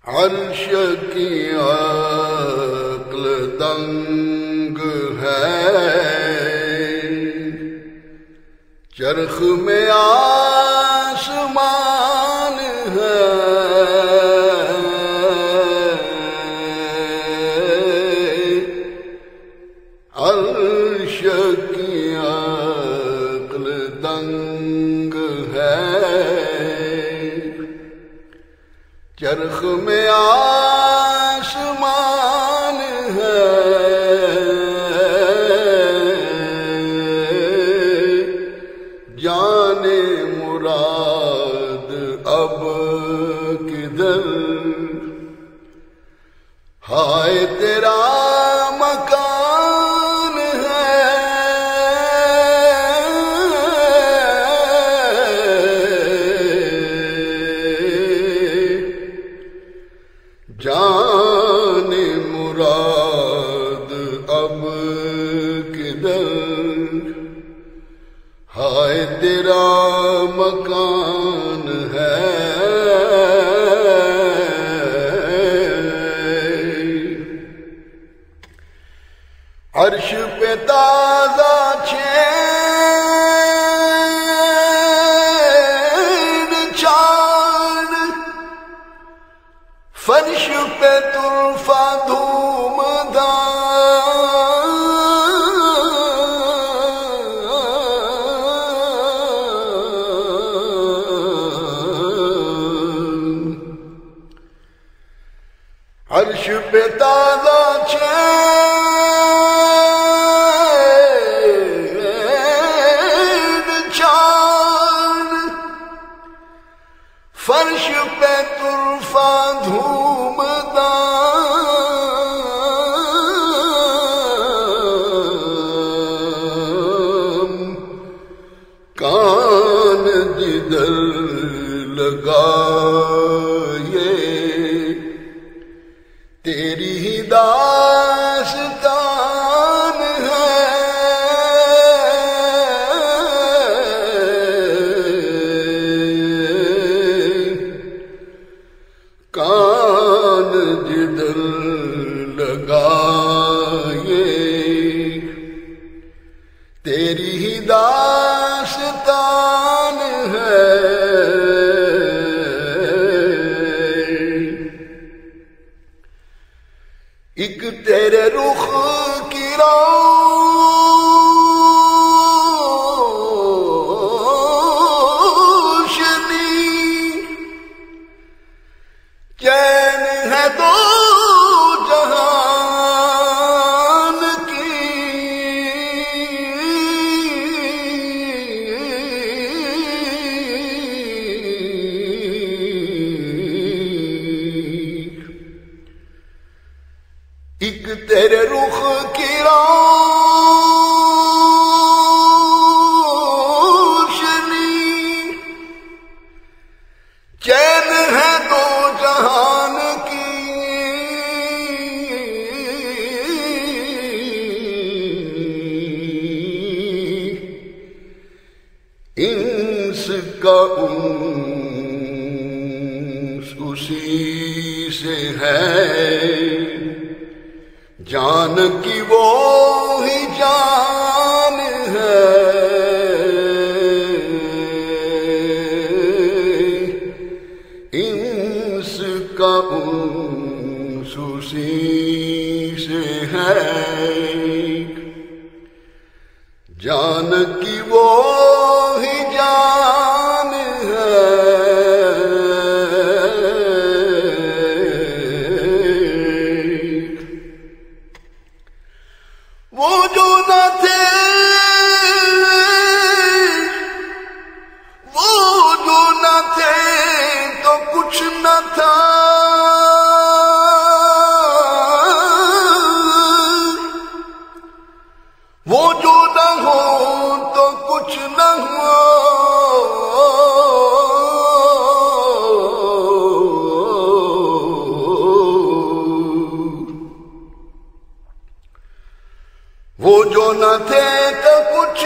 عرش کی عقل دنگ ہے، چرخ میں آسمان ہے، عرش کی عقل دنگ ہے، چرخ میں آسمان ہے، جانے مراد اب کدھر، ہائے تیرا مکان ہے، جانے مراد اب کدھر، ہائے تیرا مکان ہے۔ عرش پہ تازہ چین چاند، فرش پہ طرفہ دھوم عرش پہ تازہ چین چاند، فرش پہ طرفہ دھوم کان جدھر لگائے تیری ہی داستان ہے، کان جدھر لگائے تیری ہی داستان ہے۔ ایک تیرے رخ کی روشنی، چین ہے دو جہان کی، ایک تیرے رخ کی روشنی، چین ہے دو جہان کی، انس کا انس اسی سے ہے، جان کی وہ ہی جان ہے، انس کا انس اسی سے ہے، جان کی وہ ہی جان ہے۔ وہ جو نہ تھے، وہ جو نہ تھے تو کچھ نہ تھا، وہ جو نہ ہو تو کچھ نہ ہو، وہ جو نہ تھے تو کچھ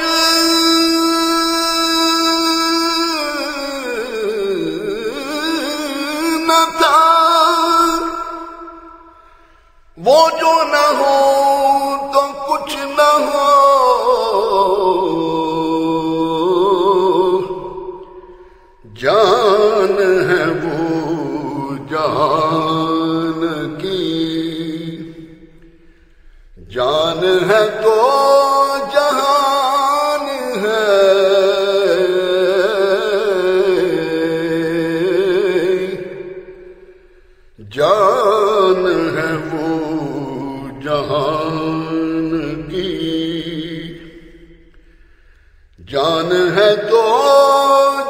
نہ تھا، وہ جو نہ ہو تو کچھ نہ ہو، جان ہے وہ جہان کی، جان ہے تو جہان ہے، جان ہے وہ جہان کی، جان ہے تو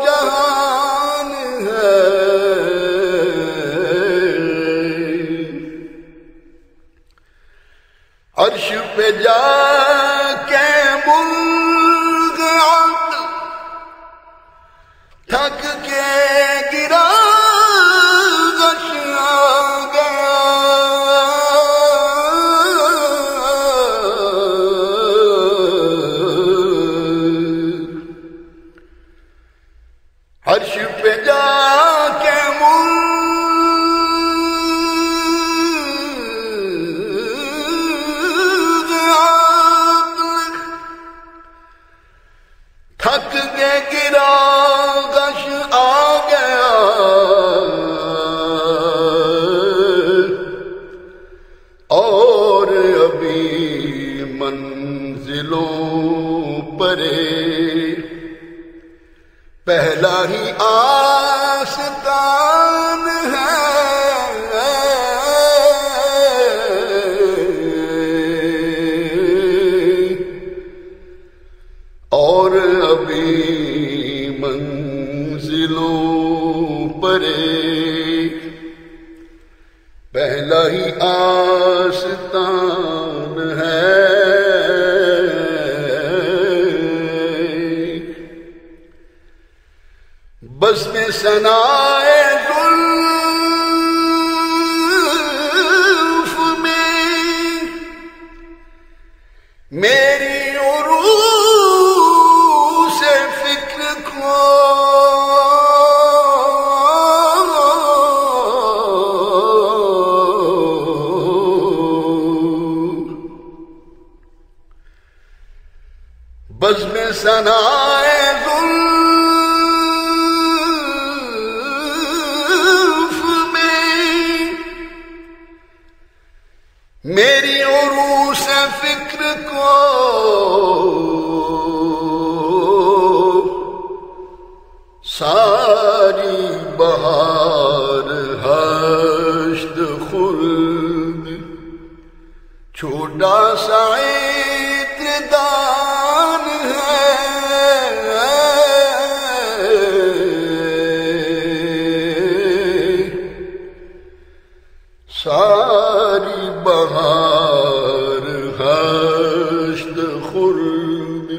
جہان ہے۔ عرش پہ جا کے ملک عقل تھک کے گرا، غش آ گیا، عرش پہ جا کے تھک کے گرا، غش آ گیا، اور ابھی منزلوں پرے پہلا ہی آستان ہے، اور ابھی منزلوں پرے پہلا ہی آستان ہے۔ بس میں ثنائے زلف میں میری عروس فکر کو، بس میں ثنائے زلف میں میری عروس فکر کو، ساری بہار ہشت خلد چھوٹا سا عطردان ہے، ساری بہار ہشت خلد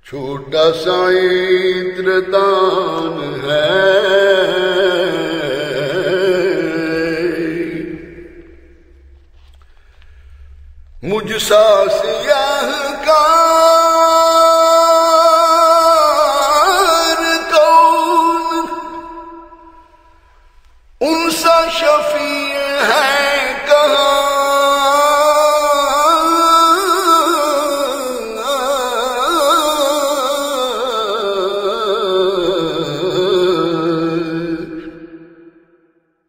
چھوٹا سا عطردان ہے۔ مجھ سا سیاہ کار کون، ان سا شفیع ہے کہاں،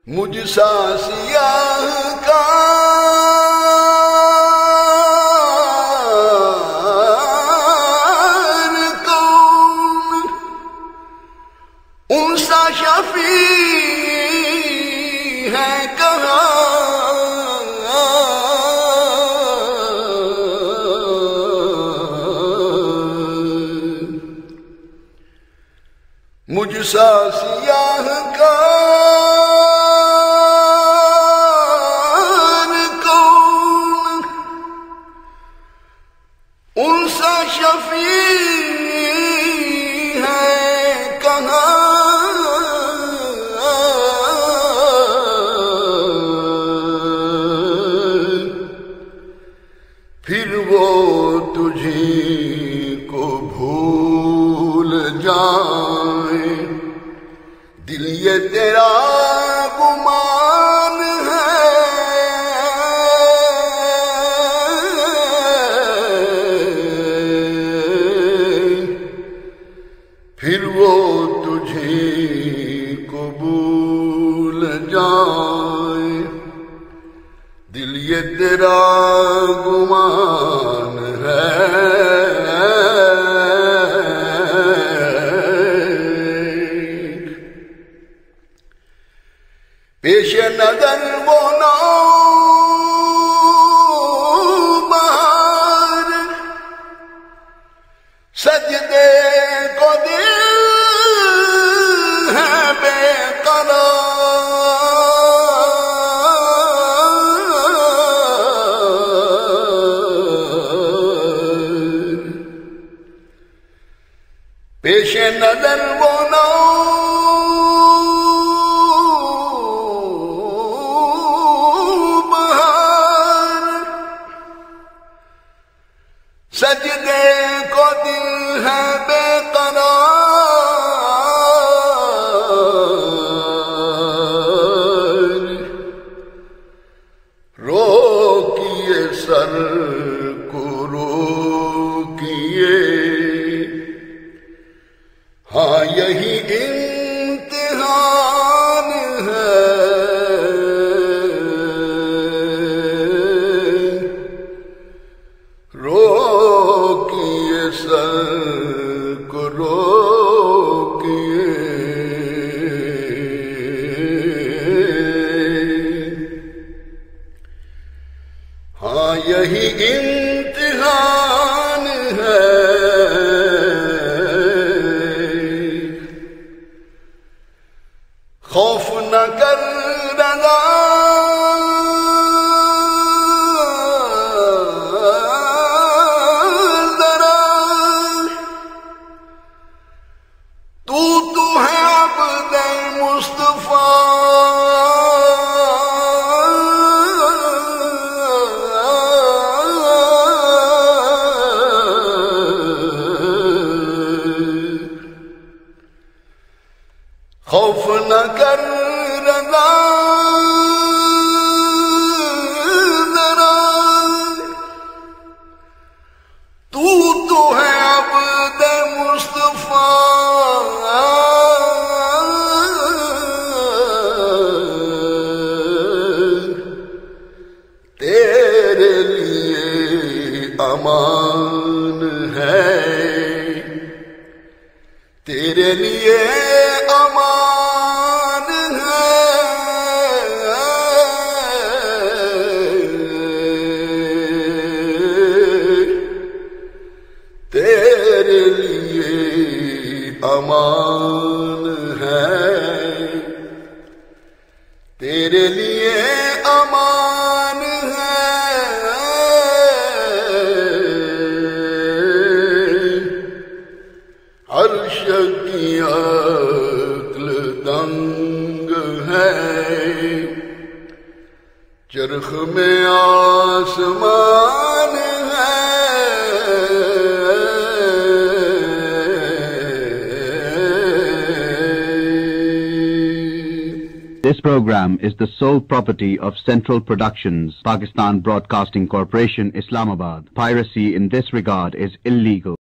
مجھ سا سیاہ کار کون، ان سا شفیع ہے کہاں، مجھ سا سیاہ کار کون، ان سا شفیع ہے کہاں، پھر وہ تجھی کو بھول جائیں، دل یہ تیرا جائے دل یہ تیرا گمان ہے پیش نظر وہ نوبہار سجدے کو دل ہے بے قرار پیش نظر وہ سجدے کو دل ہے بے قرار روکیے سر کو روکیے ہاں یہی امتحان ہے سر کو روکیے ہاں یہی امتحان ہے خوف نہ کر رضا خوف نہ کر رضا ذرا تو ہے عبد مصطفیٰ تیرے لیے امان ہے تیرے لیے امان ہے تیرے لیے امان ہے تیرے لیے امان ہے عرش کی عقل دنگ ہے چرخ میں آسمان ہے This program is the sole property of Central Productions, Pakistan Broadcasting Corporation, Islamabad. Piracy in this regard is illegal.